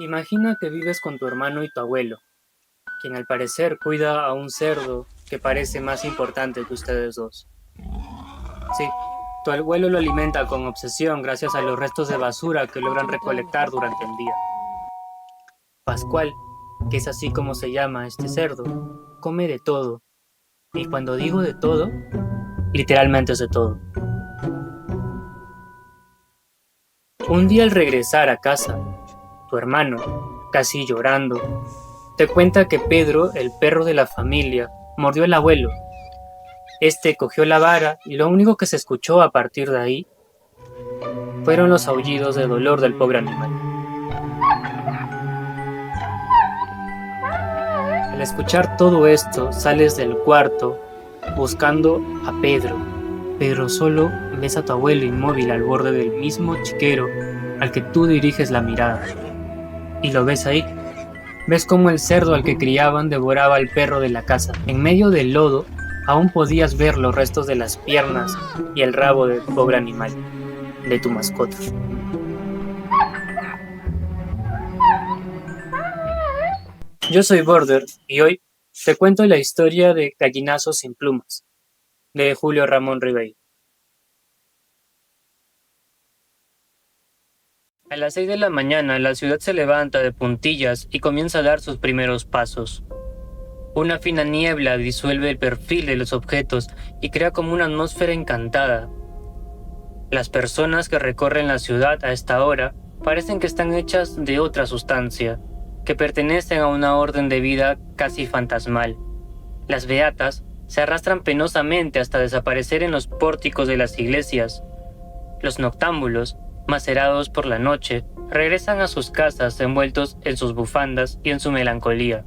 Imagina que vives con tu hermano y tu abuelo, quien al parecer cuida a un cerdo que parece más importante que ustedes dos. Sí, tu abuelo lo alimenta con obsesión gracias a los restos de basura que logran recolectar durante el día. Pascual, que es así como se llama este cerdo, come de todo. Y cuando digo de todo, literalmente es de todo. Un día al regresar a casa, tu hermano, casi llorando, te cuenta que Pedro, el perro de la familia, mordió al abuelo. Este cogió la vara y lo único que se escuchó a partir de ahí fueron los aullidos de dolor del pobre animal. Al escuchar todo esto, sales del cuarto buscando a Pedro, pero solo ves a tu abuelo inmóvil al borde del mismo chiquero al que tú diriges la mirada. Y lo ves ahí. Ves cómo el cerdo al que criaban devoraba al perro de la casa. En medio del lodo, aún podías ver los restos de las piernas y el rabo del pobre animal, de tu mascota. Yo soy Border y hoy te cuento la historia de Gallinazos sin plumas, de Julio Ramón Ribeiro. A las 6 de la mañana la ciudad se levanta de puntillas y comienza a dar sus primeros pasos. Una fina niebla disuelve el perfil de los objetos y crea como una atmósfera encantada. Las personas que recorren la ciudad a esta hora parecen que están hechas de otra sustancia, que pertenecen a una orden de vida casi fantasmal. Las beatas se arrastran penosamente hasta desaparecer en los pórticos de las iglesias. Los noctámbulos, macerados por la noche, regresan a sus casas envueltos en sus bufandas y en su melancolía.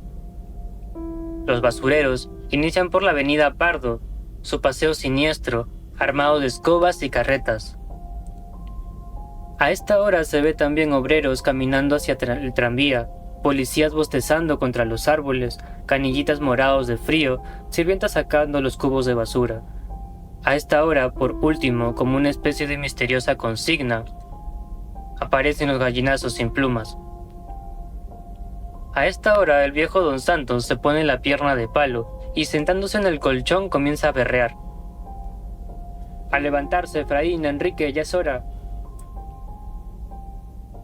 Los basureros inician por la avenida Pardo, su paseo siniestro, armado de escobas y carretas. A esta hora se ve también obreros caminando hacia el tranvía, policías bostezando contra los árboles, canillitas morados de frío, sirvientas sacando los cubos de basura. A esta hora, por último, como una especie de misteriosa consigna, aparecen los gallinazos sin plumas. A esta hora el viejo Don Santos se pone la pierna de palo y sentándose en el colchón comienza a berrear. Al levantarse, Efraín, Enrique, ya es hora.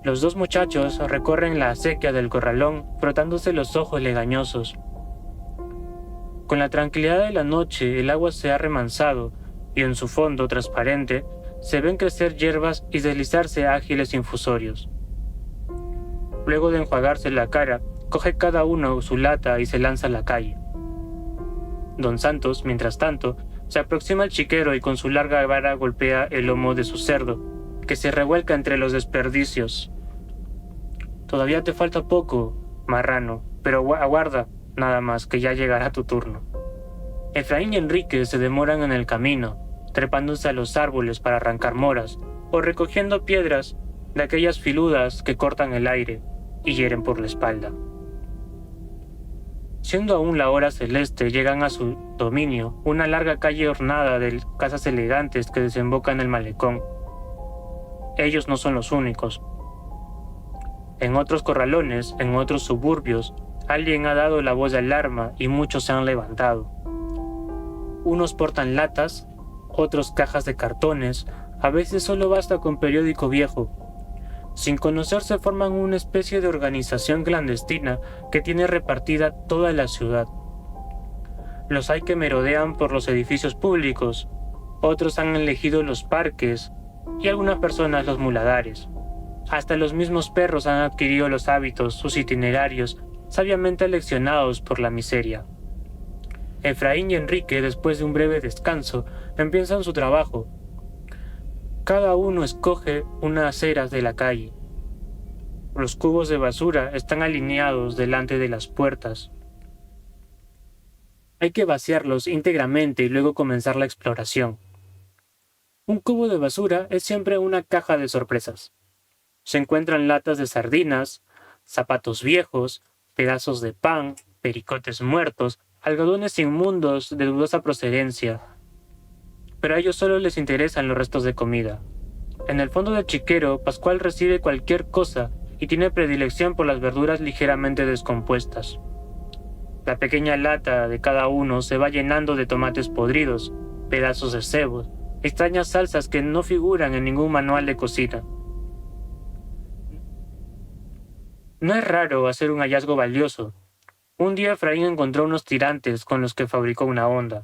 Los dos muchachos recorren la acequia del corralón frotándose los ojos legañosos. Con la tranquilidad de la noche el agua se ha remansado y en su fondo transparente se ven crecer hierbas y deslizarse ágiles infusorios. Luego de enjuagarse la cara, coge cada uno su lata y se lanza a la calle. Don Santos, mientras tanto, se aproxima al chiquero y con su larga vara golpea el lomo de su cerdo, que se revuelca entre los desperdicios. Todavía te falta poco, marrano, pero aguarda, nada más, que ya llegará tu turno. Efraín y Enrique se demoran en el camino, trepándose a los árboles para arrancar moras, o recogiendo piedras de aquellas filudas que cortan el aire y hieren por la espalda. Siendo aún la hora celeste, llegan a su dominio, una larga calle ornada de casas elegantes que desemboca en el malecón. Ellos no son los únicos. En otros corralones, en otros suburbios, alguien ha dado la voz de alarma y muchos se han levantado. Unos portan latas, otros cajas de cartones, a veces solo basta con periódico viejo. Sin conocerse forman una especie de organización clandestina que tiene repartida toda la ciudad. Los hay que merodean por los edificios públicos, otros han elegido los parques y algunas personas los muladares. Hasta los mismos perros han adquirido los hábitos, sus itinerarios, sabiamente leccionados por la miseria. Efraín y Enrique, después de un breve descanso, empiezan su trabajo. Cada uno escoge unas aceras de la calle. Los cubos de basura están alineados delante de las puertas. Hay que vaciarlos íntegramente y luego comenzar la exploración. Un cubo de basura es siempre una caja de sorpresas. Se encuentran latas de sardinas, zapatos viejos, pedazos de pan, pericotes muertos, algodones inmundos de dudosa procedencia. Pero a ellos solo les interesan los restos de comida. En el fondo del chiquero, Pascual recibe cualquier cosa y tiene predilección por las verduras ligeramente descompuestas. La pequeña lata de cada uno se va llenando de tomates podridos, pedazos de cebos, extrañas salsas que no figuran en ningún manual de cocina. No es raro hacer un hallazgo valioso. Un día Efraín encontró unos tirantes con los que fabricó una honda.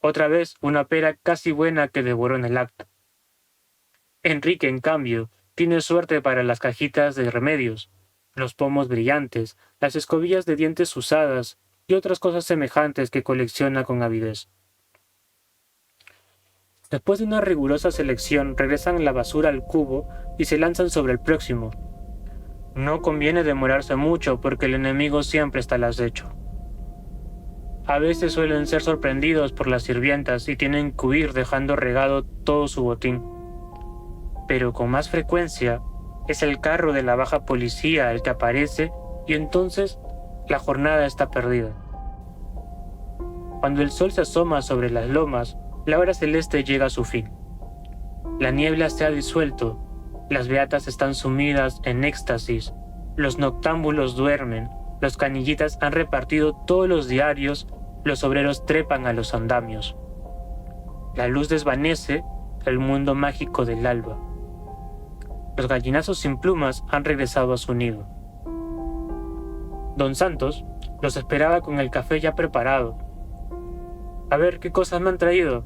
Otra vez una pera casi buena que devoró en el acto. Enrique, en cambio, tiene suerte para las cajitas de remedios, los pomos brillantes, las escobillas de dientes usadas y otras cosas semejantes que colecciona con avidez. Después de una rigurosa selección, regresan la basura al cubo y se lanzan sobre el próximo. No conviene demorarse mucho porque el enemigo siempre está al acecho. A veces suelen ser sorprendidos por las sirvientas y tienen que huir dejando regado todo su botín. Pero con más frecuencia es el carro de la baja policía el que aparece y entonces la jornada está perdida. Cuando el sol se asoma sobre las lomas, la hora celeste llega a su fin. La niebla se ha disuelto, las beatas están sumidas en éxtasis, los noctámbulos duermen, los canillitas han repartido todos los diarios, los obreros trepan a los andamios. La luz desvanece el mundo mágico del alba. Los gallinazos sin plumas han regresado a su nido. Don Santos los esperaba con el café ya preparado. A ver qué cosas me han traído.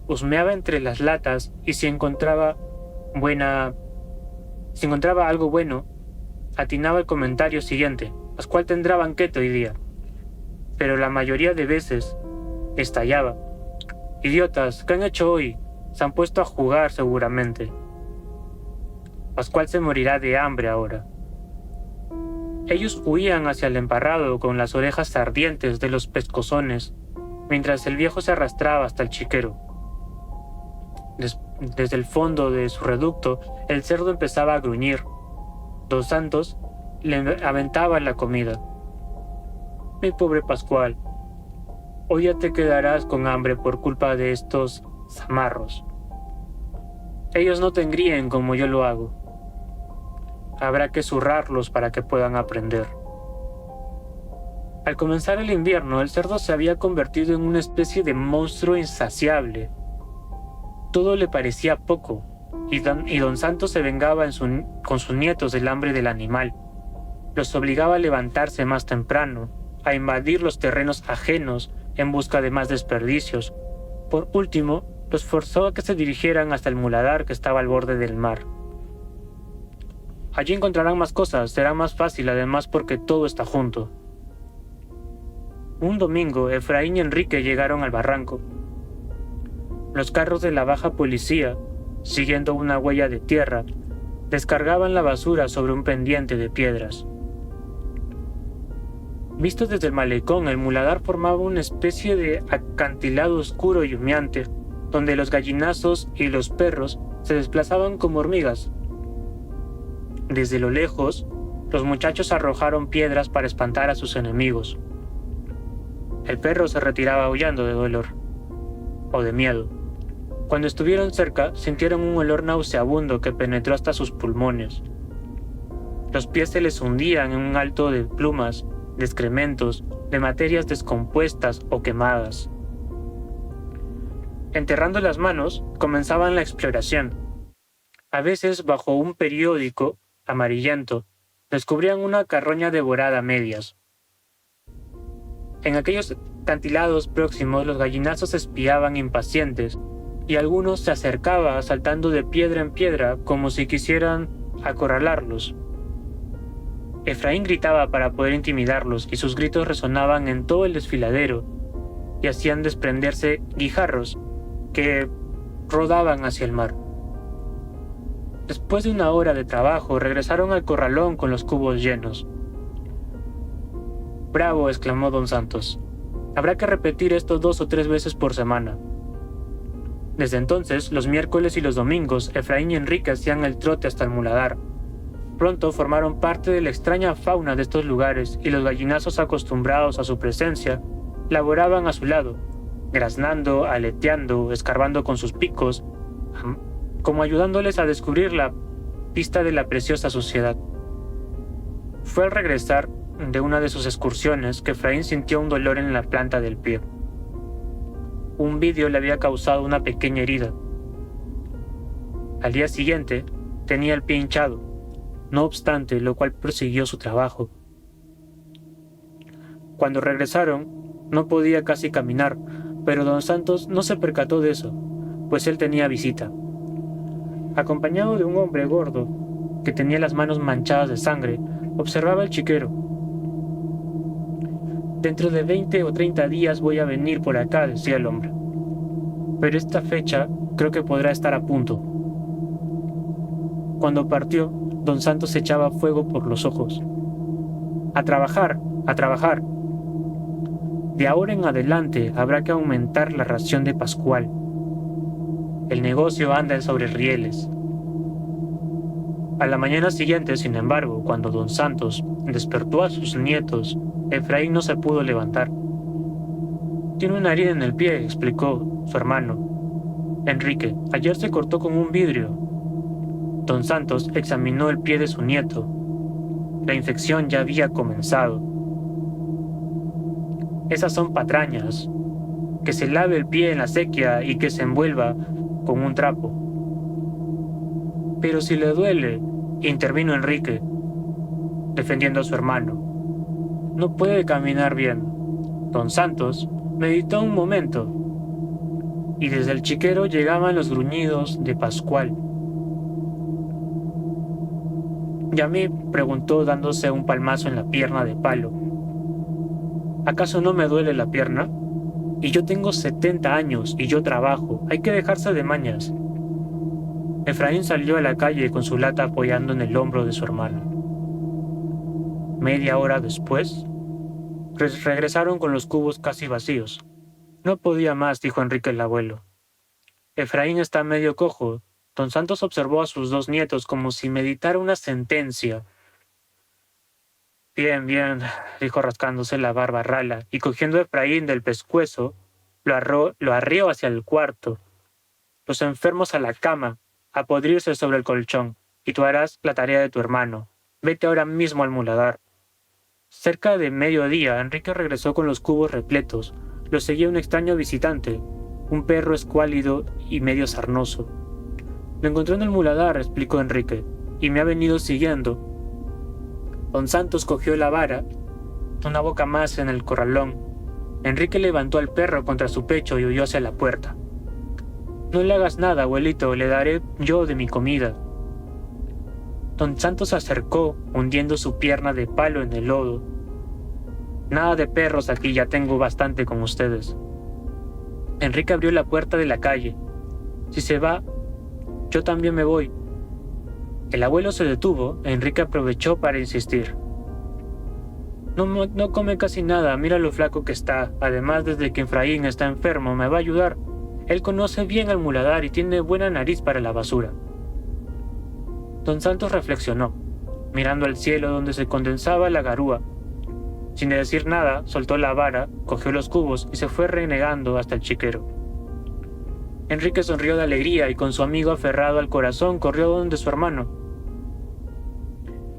Husmeaba entre las latas y si encontraba algo bueno, atinaba el comentario siguiente: Pascual tendrá banquete hoy día. Pero la mayoría de veces estallaba: idiotas, ¿qué han hecho hoy? Se han puesto a jugar seguramente. Pascual se morirá de hambre ahora. Ellos huían hacia el emparrado con las orejas ardientes de los pescozones, mientras el viejo se arrastraba hasta el chiquero. Desde el fondo de su reducto, el cerdo empezaba a gruñir. Don Santos le aventaba la comida. Mi pobre Pascual, hoy ya te quedarás con hambre por culpa de estos zamarros. Ellos no te engríen como yo lo hago. Habrá que zurrarlos para que puedan aprender. Al comenzar el invierno, el cerdo se había convertido en una especie de monstruo insaciable. Todo le parecía poco, y don Santos se vengaba con sus nietos del hambre del animal. Los obligaba a levantarse más temprano, a invadir los terrenos ajenos en busca de más desperdicios. Por último, los forzó a que se dirigieran hasta el muladar que estaba al borde del mar. Allí encontrarán más cosas, será más fácil además porque todo está junto. Un domingo, Efraín y Enrique llegaron al barranco. Los carros de la baja policía, siguiendo una huella de tierra, descargaban la basura sobre un pendiente de piedras. Visto desde el malecón, el muladar formaba una especie de acantilado oscuro y humeante, donde los gallinazos y los perros se desplazaban como hormigas. Desde lo lejos, los muchachos arrojaron piedras para espantar a sus enemigos. El perro se retiraba aullando de dolor o de miedo. Cuando estuvieron cerca, sintieron un olor nauseabundo que penetró hasta sus pulmones. Los pies se les hundían en un alto de plumas, de excrementos, de materias descompuestas o quemadas. Enterrando las manos, comenzaban la exploración. A veces, bajo un periódico amarillento, descubrían una carroña devorada a medias. En aquellos acantilados próximos los gallinazos espiaban impacientes, y algunos se acercaban saltando de piedra en piedra como si quisieran acorralarlos. Efraín gritaba para poder intimidarlos y sus gritos resonaban en todo el desfiladero y hacían desprenderse guijarros que rodaban hacia el mar. Después de una hora de trabajo regresaron al corralón con los cubos llenos. «Bravo», exclamó don Santos. «Habrá que repetir esto 2 o 3 veces por semana». Desde entonces, los miércoles y los domingos, Efraín y Enrique hacían el trote hasta el muladar. Pronto formaron parte de la extraña fauna de estos lugares y los gallinazos acostumbrados a su presencia laboraban a su lado, graznando, aleteando, escarbando con sus picos, como ayudándoles a descubrir la pista de la preciosa suciedad. Fue al regresar de una de sus excursiones que Efraín sintió un dolor en la planta del pie. Un vidrio le había causado una pequeña herida. Al día siguiente, tenía el pie hinchado, no obstante, lo cual prosiguió su trabajo. Cuando regresaron, no podía casi caminar, pero don Santos no se percató de eso, pues él tenía visita. Acompañado de un hombre gordo, que tenía las manos manchadas de sangre, observaba el chiquero. «Dentro de 20 o 30 días voy a venir por acá», decía el hombre. «Pero esta fecha creo que podrá estar a punto». Cuando partió, don Santos echaba fuego por los ojos. «A trabajar, a trabajar. De ahora en adelante habrá que aumentar la ración de Pascual. El negocio anda sobre rieles». A la mañana siguiente, sin embargo, cuando don Santos despertó a sus nietos, Efraín no se pudo levantar. «Tiene una herida en el pie», explicó su hermano. «Enrique, ayer se cortó con un vidrio». Don Santos examinó el pie de su nieto. La infección ya había comenzado. «Esas son patrañas. Que se lave el pie en la sequía y que se envuelva con un trapo». «Pero si le duele», intervino Enrique, defendiendo a su hermano. «No puede caminar bien». Don Santos meditó un momento, y desde el chiquero llegaban los gruñidos de Pascual. «¿Y a mí?», preguntó dándose un palmazo en la pierna de palo. «¿Acaso no me duele la pierna? Y yo tengo 70 años y yo trabajo. Hay que dejarse de mañas». Efraín salió a la calle con su lata apoyando en el hombro de su hermano. Media hora después, regresaron con los cubos casi vacíos. «No podía más», dijo Enrique el abuelo. «Efraín está medio cojo». Don Santos observó a sus dos nietos como si meditara una sentencia. «Bien, bien», dijo rascándose la barba rala, y cogiendo a Efraín del pescuezo, lo arreó hacia el cuarto. «Los enfermos a la cama, a podrirse sobre el colchón, y tú harás la tarea de tu hermano. Vete ahora mismo al muladar». Cerca de mediodía, Enrique regresó con los cubos repletos. Lo seguía un extraño visitante, un perro escuálido y medio sarnoso. «Lo encontré en el muladar», explicó Enrique, «y me ha venido siguiendo». Don Santos cogió la vara, una boca más en el corralón. Enrique levantó al perro contra su pecho y huyó hacia la puerta. «No le hagas nada, abuelito, le daré yo de mi comida». Don Santos se acercó, hundiendo su pierna de palo en el lodo. «Nada de perros aquí, ya tengo bastante con ustedes». Enrique abrió la puerta de la calle. «Si se va, yo también me voy». El abuelo se detuvo. Enrique aprovechó para insistir. No come casi nada, mira lo flaco que está. Además, desde que Efraín está enfermo, me va a ayudar. Él conoce bien al muladar y tiene buena nariz para la basura». Don Santos reflexionó, mirando al cielo donde se condensaba la garúa. Sin decir nada, soltó la vara, cogió los cubos y se fue renegando hasta el chiquero. Enrique sonrió de alegría y con su amigo aferrado al corazón corrió donde su hermano.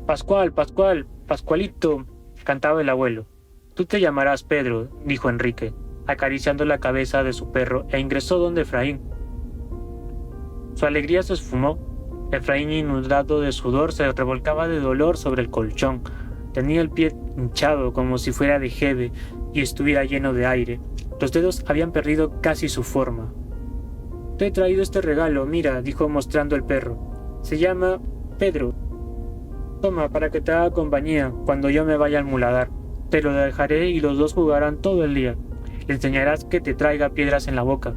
«Pascual, Pascual, Pascualito», cantaba el abuelo. «Tú te llamarás Pedro», dijo Enrique, acariciando la cabeza de su perro, e ingresó donde Efraín. Su alegría se esfumó. Efraín, inundado de sudor, se revolcaba de dolor sobre el colchón. Tenía el pie hinchado como si fuera de jeve y estuviera lleno de aire. Los dedos habían perdido casi su forma. «Te he traído este regalo, mira», dijo mostrando el perro. «Se llama Pedro. Toma, para que te haga compañía cuando yo me vaya al muladar. Te lo dejaré y los dos jugarán todo el día. Le enseñarás que te traiga piedras en la boca».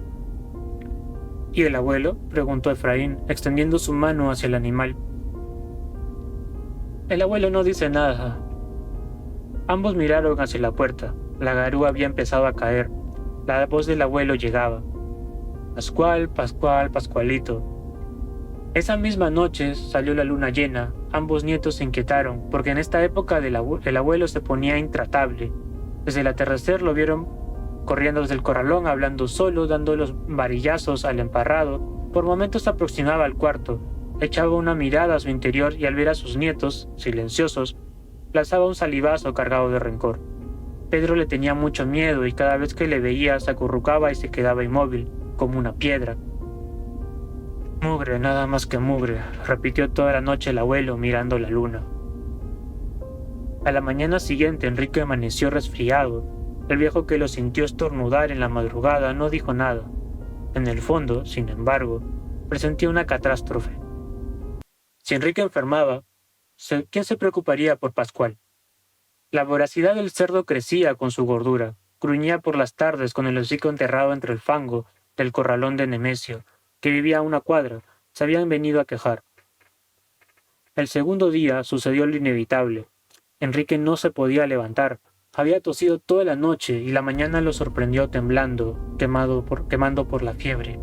«¿Y el abuelo?», preguntó Efraín, extendiendo su mano hacia el animal. «El abuelo no dice nada». Ambos miraron hacia la puerta. La garúa había empezado a caer. La voz del abuelo llegaba. «Pascual, Pascual, Pascualito». Esa misma noche salió la luna llena. Ambos nietos se inquietaron, porque en esta época el abuelo se ponía intratable. Desde el atardecer lo vieron corriendo desde el corralón, hablando solo, dando los varillazos al emparrado. Por momentos se aproximaba al cuarto. echaba una mirada a su interior y al ver a sus nietos, silenciosos, lanzaba un salivazo cargado de rencor. Pedro le tenía mucho miedo y cada vez que le veía se acurrucaba y se quedaba inmóvil, como una piedra. Mugre, nada más que mugre, repitió toda la noche el abuelo mirando la luna. A la mañana siguiente Enrique amaneció resfriado. El viejo, que lo sintió estornudar en la madrugada, no dijo nada. En el fondo, sin embargo, presentía una catástrofe. Si Enrique enfermaba, ¿quién se preocuparía por Pascual? La voracidad del cerdo crecía con su gordura. Gruñía por las tardes con el hocico enterrado entre el fango del corralón de Nemesio, que vivía a una cuadra. Se habían venido a quejar. El segundo día sucedió lo inevitable. Enrique no se podía levantar. Había tosido toda la noche y la mañana lo sorprendió temblando, quemando por la fiebre.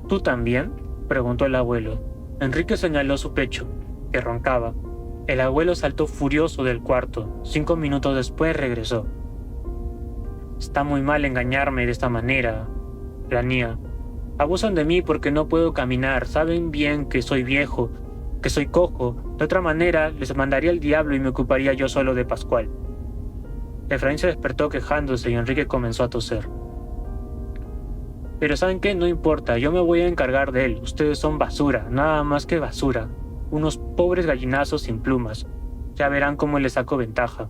¿Tú también?, preguntó el abuelo. Enrique señaló su pecho, que roncaba. El abuelo saltó furioso del cuarto. 5 minutos después regresó. Está muy mal engañarme de esta manera, planía. Abusan de mí porque no puedo caminar. Saben bien que soy viejo, que soy cojo. De otra manera, les mandaría el diablo y me ocuparía yo solo de Pascual. Efraín se despertó quejándose y Enrique comenzó a toser. Pero ¿saben qué? No importa, yo me voy a encargar de él. Ustedes son basura, nada más que basura. Unos pobres gallinazos sin plumas. Ya verán cómo les saco ventaja.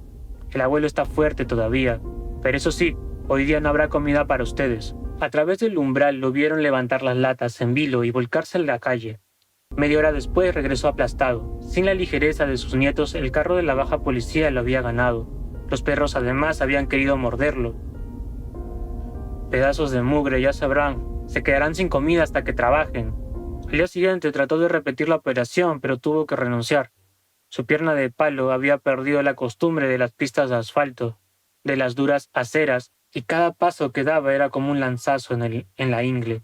El abuelo está fuerte todavía, pero eso sí, hoy día no habrá comida para ustedes. A través del umbral lo vieron levantar las latas en vilo y volcarse en la calle. Media hora después regresó aplastado. Sin la ligereza de sus nietos, el carro de la baja policía lo había ganado. Los perros además habían querido morderlo. Pedazos de mugre, ya sabrán. Se quedarán sin comida hasta que trabajen. Al día siguiente trató de repetir la operación, pero tuvo que renunciar. Su pierna de palo había perdido la costumbre de las pistas de asfalto, de las duras aceras, y cada paso que daba era como un lanzazo en la ingle.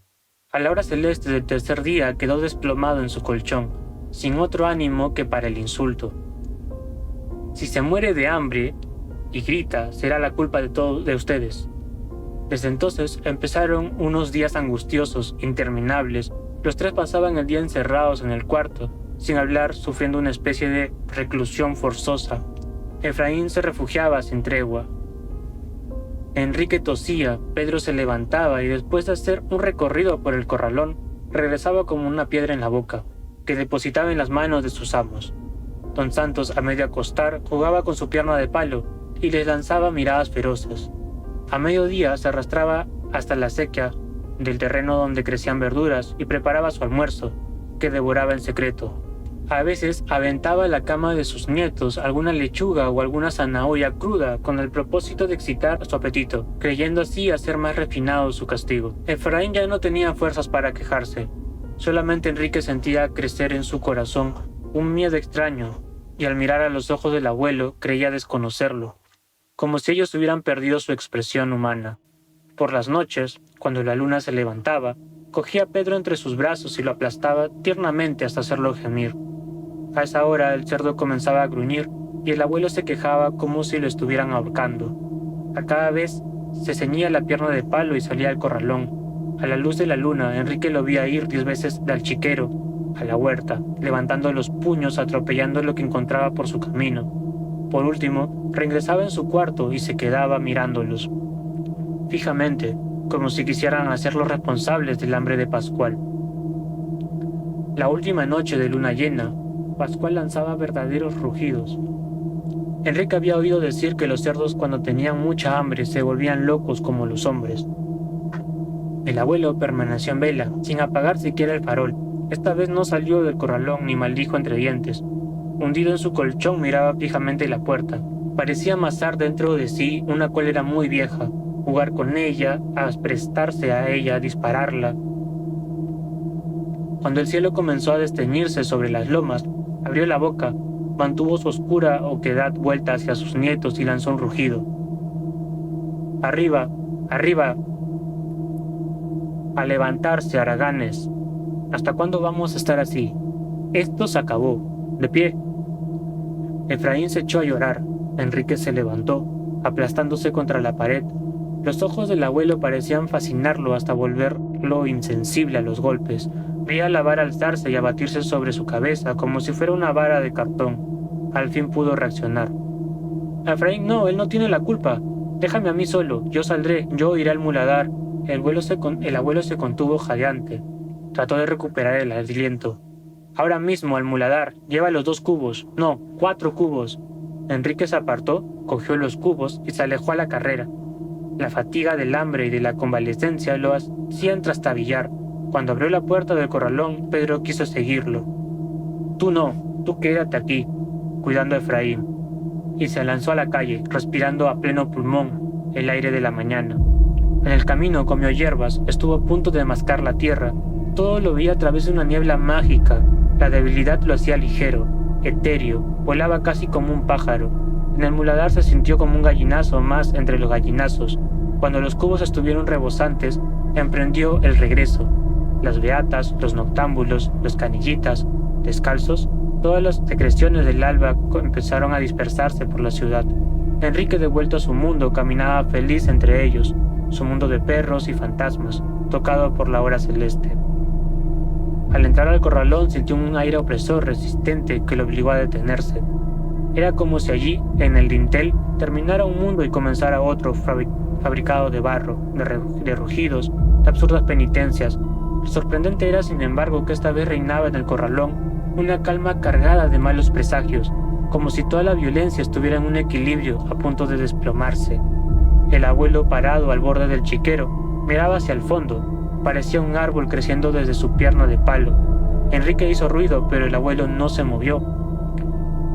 A la hora celeste del tercer día quedó desplomado en su colchón, sin otro ánimo que para el insulto. Si se muere de hambre y grita, será la culpa de ustedes. Desde entonces empezaron unos días angustiosos, interminables. Los tres pasaban el día encerrados en el cuarto, sin hablar, sufriendo una especie de reclusión forzosa. Efraín se refugiaba sin tregua. Enrique tosía, Pedro se levantaba y después de hacer un recorrido por el corralón, regresaba como una piedra en la boca, que depositaba en las manos de sus amos. Don Santos, a medio acostar, jugaba con su pierna de palo y les lanzaba miradas feroces. A mediodía se arrastraba hasta la acequia del terreno donde crecían verduras y preparaba su almuerzo, que devoraba en secreto. A veces aventaba a la cama de sus nietos alguna lechuga o alguna zanahoria cruda con el propósito de excitar su apetito, creyendo así hacer más refinado su castigo. Efraín ya no tenía fuerzas para quejarse. Solamente Enrique sentía crecer en su corazón un miedo extraño, y al mirar a los ojos del abuelo creía desconocerlo, como si ellos hubieran perdido su expresión humana. Por las noches, cuando la luna se levantaba, cogía a Pedro entre sus brazos y lo aplastaba tiernamente hasta hacerlo gemir. A esa hora el cerdo comenzaba a gruñir y el abuelo se quejaba como si lo estuvieran ahorcando. A cada vez se ceñía la pierna de palo y salía al corralón. A la luz de la luna, Enrique lo veía ir 10 veces del chiquero a la huerta, levantando los puños, atropellando lo que encontraba por su camino. Por último, reingresaba en su cuarto y se quedaba mirándolos fijamente, como si quisieran hacerlos responsables del hambre de Pascual. La última noche de luna llena, Pascual lanzaba verdaderos rugidos. Enrique había oído decir que los cerdos cuando tenían mucha hambre se volvían locos como los hombres. El abuelo permaneció en vela, sin apagar siquiera el farol. Esta vez no salió del corralón ni maldijo entre dientes. Hundido en su colchón miraba fijamente la puerta. Parecía amasar dentro de sí una cólera muy vieja, jugar con ella, prestarse a ella, dispararla. Cuando el cielo comenzó a desteñirse sobre las lomas, abrió la boca, mantuvo su oscura oquedad vuelta hacia sus nietos y lanzó un rugido. ¡Arriba! ¡Arriba! ¡A levantarse, haraganes! ¿Hasta cuándo vamos a estar así? Esto se acabó. ¡De pie! Efraín se echó a llorar. Enrique se levantó, aplastándose contra la pared. Los ojos del abuelo parecían fascinarlo hasta volver lo insensible a los golpes. Veía la vara alzarse y abatirse sobre su cabeza como si fuera una vara de cartón. Al fin pudo reaccionar. Efraín, no, él no tiene la culpa. Déjame a mí solo, yo saldré, yo iré al muladar. El abuelo se contuvo jadeante. Trató de recuperar el aliento. Ahora mismo al muladar, lleva los 2 cubos, no, 4 cubos. Enrique se apartó, cogió los cubos y se alejó a la carrera. La fatiga del hambre y de la convalescencia lo hacían trastabillar. Cuando abrió la puerta del corralón, Pedro quiso seguirlo. Tú no, tú quédate aquí, cuidando a Efraín. Y se lanzó a la calle, respirando a pleno pulmón el aire de la mañana. En el camino comió hierbas, estuvo a punto de mascar la tierra. Todo lo veía a través de una niebla mágica. La debilidad lo hacía ligero, etéreo, volaba casi como un pájaro. En el muladar se sintió como un gallinazo más entre los gallinazos. Cuando los cubos estuvieron rebosantes, emprendió el regreso. Las beatas, los noctámbulos, los canillitas, descalzos, todas las secreciones del alba empezaron a dispersarse por la ciudad. Enrique, devuelto a su mundo, caminaba feliz entre ellos, su mundo de perros y fantasmas, tocado por la hora celeste. Al entrar al corralón sintió un aire opresor resistente que lo obligó a detenerse. Era como si allí, en el dintel, terminara un mundo y comenzara otro fabricado de barro, de rugidos, de absurdas penitencias. Lo sorprendente era, sin embargo, que esta vez reinaba en el corralón una calma cargada de malos presagios, como si toda la violencia estuviera en un equilibrio a punto de desplomarse. El abuelo, parado al borde del chiquero, miraba hacia el fondo. Parecía un árbol creciendo desde su pierna de palo. Enrique hizo ruido, pero el abuelo no se movió.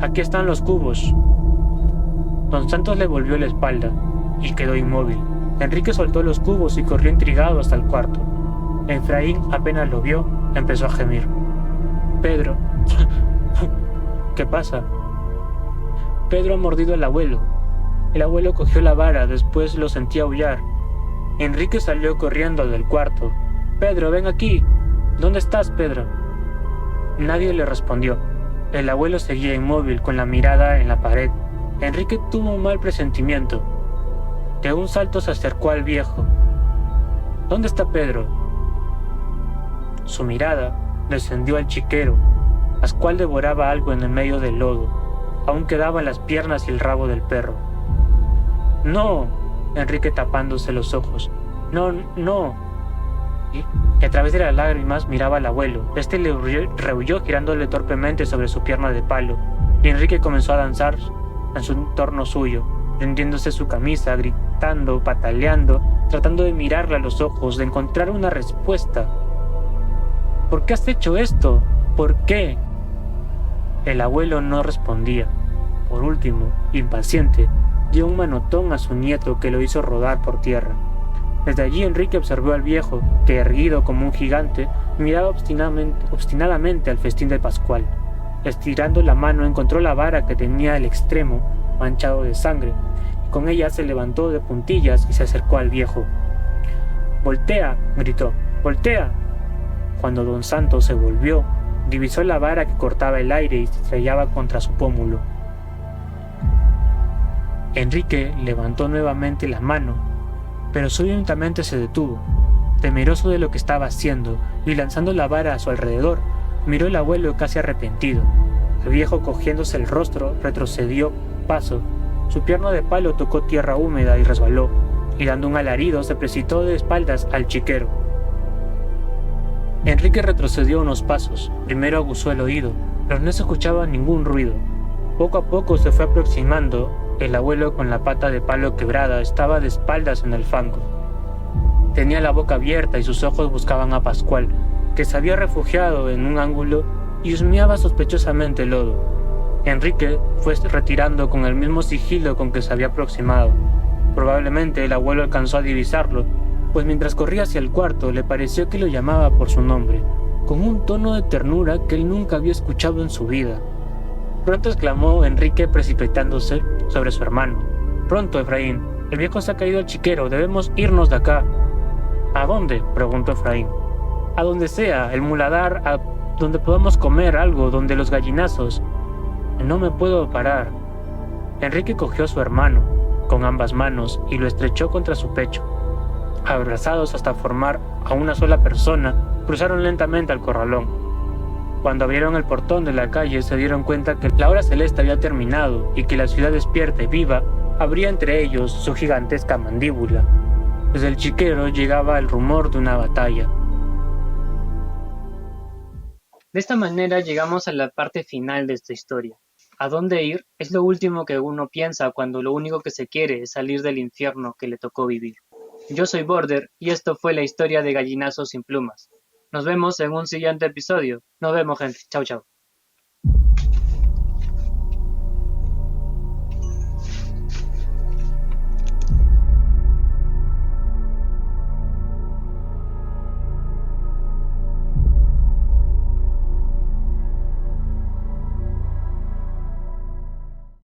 Aquí están los cubos. Don Santos le volvió la espalda y quedó inmóvil. Enrique soltó los cubos y corrió intrigado hasta el cuarto. Efraín apenas lo vio, empezó a gemir. Pedro. ¿Qué pasa? Pedro ha mordido al abuelo. El abuelo cogió la vara, después lo sentía aullar. Enrique salió corriendo del cuarto. Pedro, ven aquí. ¿Dónde estás, Pedro? Nadie le respondió. El abuelo seguía inmóvil, con la mirada en la pared. Enrique tuvo un mal presentimiento. De un salto se acercó al viejo. ¿Dónde está Pedro? Su mirada descendió al chiquero, Pascual devoraba algo en el medio del lodo. Aún quedaban las piernas y el rabo del perro. ¡No! Enrique tapándose los ojos. ¡No, no! Y a través de las lágrimas miraba al abuelo. Este le rehuyó girándole torpemente sobre su pierna de palo, y Enrique comenzó a danzar en su entorno suyo, prendiéndose su camisa, gritando, pataleando, tratando de mirarle a los ojos, de encontrar una respuesta. ¿Por qué has hecho esto? ¿Por qué? El abuelo no respondía. Por último, impaciente, dio un manotón a su nieto que lo hizo rodar por tierra. Desde allí Enrique observó al viejo, que erguido como un gigante, miraba obstinadamente al festín de Pascual. Estirando la mano encontró la vara que tenía el extremo manchado de sangre, y con ella se levantó de puntillas y se acercó al viejo. «¡Voltea!», gritó. «¡Voltea!». Cuando don Santos se volvió, divisó la vara que cortaba el aire y se estrellaba contra su pómulo. Enrique levantó nuevamente la mano, pero súbitamente se detuvo, temeroso de lo que estaba haciendo, y lanzando la vara a su alrededor, miró al abuelo casi arrepentido. El viejo, cogiéndose el rostro, retrocedió paso. Su pierna de palo tocó tierra húmeda y resbaló, y dando un alarido se precipitó de espaldas al chiquero. Enrique retrocedió unos pasos. Primero aguzó el oído, pero no se escuchaba ningún ruido. Poco a poco se fue aproximando. El abuelo, con la pata de palo quebrada, estaba de espaldas en el fango. Tenía la boca abierta y sus ojos buscaban a Pascual, que se había refugiado en un ángulo y husmeaba sospechosamente el lodo. Enrique fue retirando con el mismo sigilo con que se había aproximado. Probablemente el abuelo alcanzó a divisarlo, pues mientras corría hacia el cuarto le pareció que lo llamaba por su nombre, con un tono de ternura que él nunca había escuchado en su vida. Pronto exclamó Enrique, precipitándose sobre su hermano. «Pronto, Efraín, el viejo se ha caído al chiquero, debemos irnos de acá». «¿A dónde?», preguntó Efraín. «A donde sea, el muladar, a donde podamos comer algo, donde los gallinazos». «No me puedo parar». Enrique cogió a su hermano con ambas manos y lo estrechó contra su pecho. abrazados hasta formar a una sola persona, cruzaron lentamente al corralón. Cuando abrieron el portón de la calle se dieron cuenta que la hora celeste había terminado y que la ciudad despierta y viva abría entre ellos su gigantesca mandíbula. Desde el chiquero llegaba el rumor de una batalla. De esta manera llegamos a la parte final de esta historia. ¿A dónde ir? Es lo último que uno piensa cuando lo único que se quiere es salir del infierno que le tocó vivir. Yo soy Border y esto fue la historia de Gallinazo sin plumas. Nos vemos en un siguiente episodio. Nos vemos, gente. Chau, chau.